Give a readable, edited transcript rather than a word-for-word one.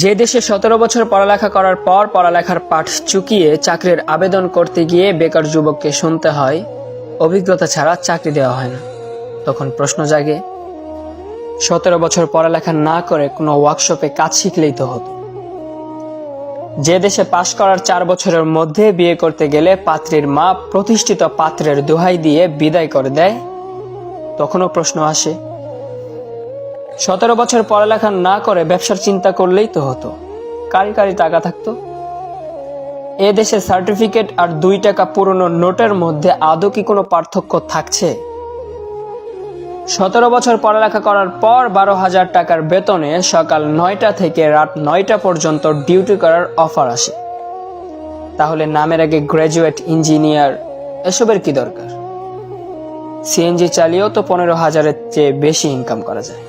যে দেশে 17 বছর পড়ালেখা করার পর পড়ালেখার পাঠ চুকিয়ে চাকরির আবেদন করতে গিয়ে বেকার যুবককে শুনতে হয় অভিজ্ঞতা ছাড়া চাকরি দেওয়া হয় না, তখন প্রশ্ন জাগে 17 বছর পড়ালেখা না করে কোনো ওয়ার্কশপে কাজ শিখলেই তো হতো। যে দেশে পাশ করার 4 বছরের মধ্যে বিয়ে করতে গেলে পাত্রীর মা প্রতিষ্ঠিত পাত্রের দোহাই দিয়ে বিদায় করে দেয়, তখনও প্রশ্ন আসে 17 বছর পড়ালেখা না করে ব্যবসার চিন্তা করলেই তো হতো, কারি কারি টাকা থাকতো। এ দেশে সার্টিফিকেট আর 2 টাকা পুরনো নোটের মধ্যে আদৌ কি কোনো পার্থক্য থাকছে? 17 বছর পড়ালেখা করার পর 12,000 টাকার বেতনে সকাল 9টা থেকে রাত 9টা পর্যন্ত ডিউটি করার অফার আসে। তাহলে নামের আগে গ্র্যাজুয়েট, ইঞ্জিনিয়ার এসবের কি দরকার? সিএনজি চালিয়েও তো 15,000-এর চেয়ে বেশি ইনকাম করা যায়।